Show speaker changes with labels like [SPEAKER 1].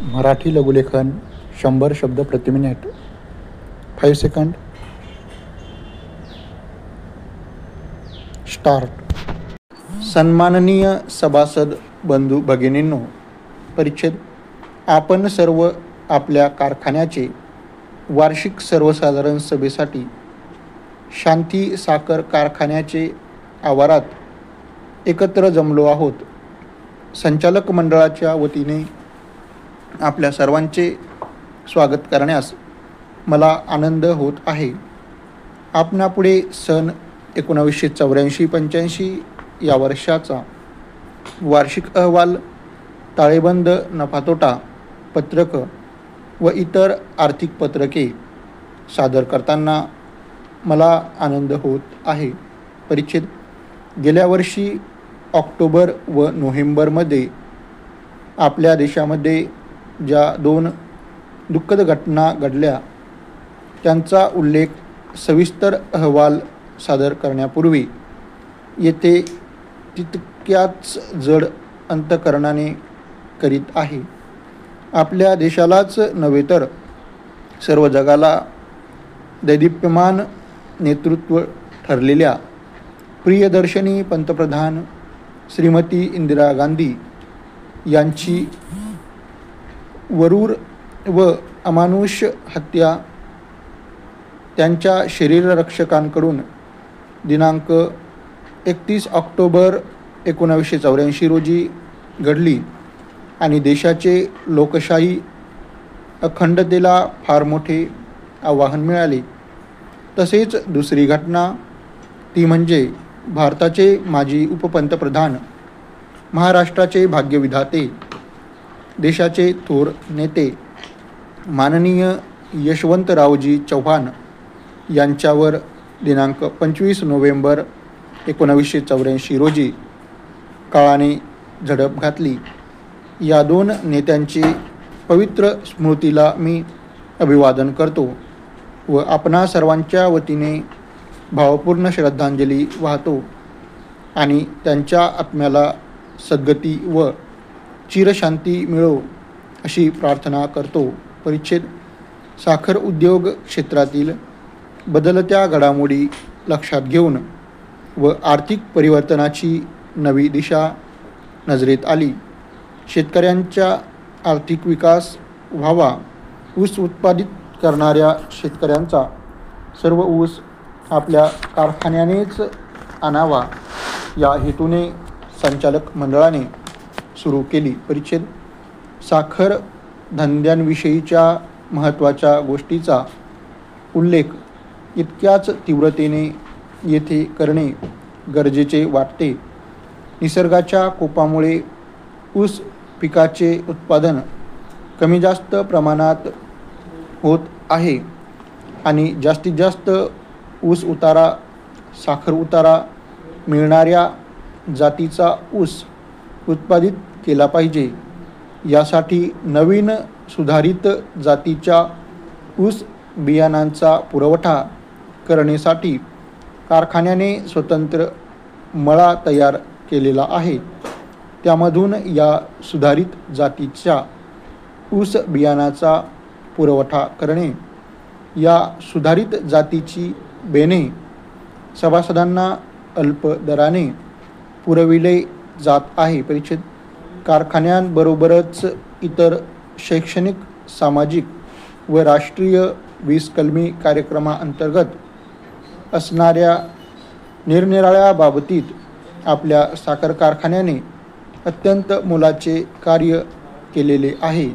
[SPEAKER 1] मराठी लघुलेखन 100 शब्द प्रति minute. 5 second. Start. सन्माननीय सभासद बंधू भगिनींनो, परिच्छेद. आपण सर्व आपल्या कारखान्याचे वार्षिक सर्वसाधारण सभेसाठी शांती साखर कारखान्याचे आवारात एकत्र जमलो आहोत. संचालक मंडळाच्या वतीने आपल्या सर्वांचे स्वागत करण्यास मला आनंद होत आहे. आपणापुढे सन 1984-85 या वर्षाचा वार्षिक अहवाल, ताळेबंद, नफातोटा पत्रक व इतर आर्थिक पत्रके सादर करताना मला आनंद होत आहे. परिच्छेद. गेल्या वर्षी ऑक्टोबर व नोव्हेंबरमध्ये आपल्या देशामध्ये ज्या 2 दुःखद घटना घडल्या त्यांचा उल्लेख सविस्तर अहवाल सादर करण्यापूर्वी येथे तितक्याच जड अंतःकरणाने करीत आहे. आपल्या देशालाच नव्हे तर सर्व जगाला दैदिप्यमान नेतृत्व ठरलेल्या प्रियदर्शनी पंतप्रधान श्रीमती इंदिरा गांधी यांची वरूर व अमानुष हत्या त्यांच्या शरीररक्षकांकडून दिनांक 31 ऑक्टोबर 1984 रोजी घडली आणि देशाचे लोकशाही अखंडतेला फार मोठे आव्हान मिळाले. तसेच दुसरी घटना ती म्हणजे भारताचे माजी उपपंतप्रधान, महाराष्ट्राचे भाग्यविधाते, देशाचे थोर नेते माननीय यशवंतरावजी चव्हाण यांच्यावर दिनांक 25 नोव्हेंबर 1984 रोजी काळाने झडप घातली. या 2 नेत्यांची पवित्र स्मृतीला मी अभिवादन करतो व आपणा सर्वांच्या वतीने भावपूर्ण श्रद्धांजली वाहतो आणि त्यांच्या आत्म्याला सद्गती व चिरशांती मिळो अशी प्रार्थना करतो. परिच्छेद. साखर उद्योग क्षेत्रातील बदलत्या घडामोडी लक्षात घेऊन व आर्थिक परिवर्तनाची नवी दिशा नजरेत आली. शेतकऱ्यांचा आर्थिक विकास व्हावा, ऊस उत्पादित करणाऱ्या शेतकऱ्यांचा सर्व ऊस आपल्या कारखान्यानेच आणावा या हेतूने संचालक मंडळाने सुरू केली. परिच्छेद. साखर धंद्यांविषयीच्या महत्त्वाच्या गोष्टीचा उल्लेख इतक्याच तीव्रतेने येथे करणे गरजेचे वाटते. निसर्गाच्या कोपामुळे ऊस पिकाचे उत्पादन कमी जास्त प्रमाणात होत आहे आणि जास्तीत जास्त ऊस उतारा, साखर उतारा मिळणाऱ्या जातीचा ऊस उत्पादित केला पाहिजे. यासाठी नवीन सुधारित जातीच्या ऊस बियाणांचा पुरवठा करण्यासाठी कारखान्याने स्वतंत्र मळा तयार केलेला आहे. त्यामधून या सुधारित जातीच्या ऊस बियाणाचा पुरवठा करणे. या सुधारित जातीची बेणे सभासदांना अल्प दराने पुरविले जात आहे. परिच्छेद. कारखान्यांबरोबरच इतर शैक्षणिक, सामाजिक व राष्ट्रीय 20 कलमी कार्यक्रमाअंतर्गत असणाऱ्या निरनिराळ्या बाबतीत आपल्या साखर कारखान्याने अत्यंत मोलाचे कार्य केलेले आहे.